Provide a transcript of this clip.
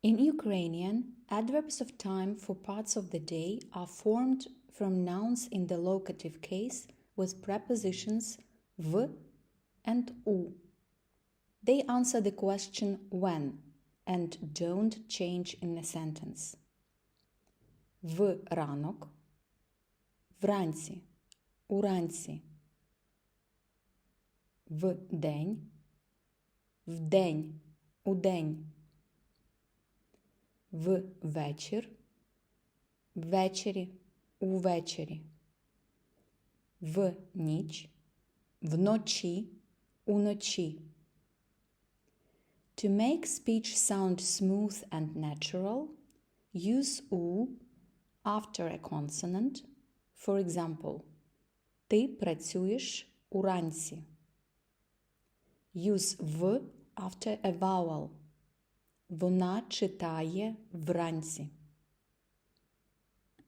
In Ukrainian, adverbs of time for parts of the day are formed from nouns in the locative case with prepositions v and u. They answer the question when and don't change in a sentence. В ранок, вранці, уранці. Вдень, вдень, удень. Ввечір, ввечері, увечері. В ніч, вночі, уночі. To make speech sound smooth and natural, use u after a consonant. For example, ти працюєш уранці. Use v after a vowel. Вона читає вранці.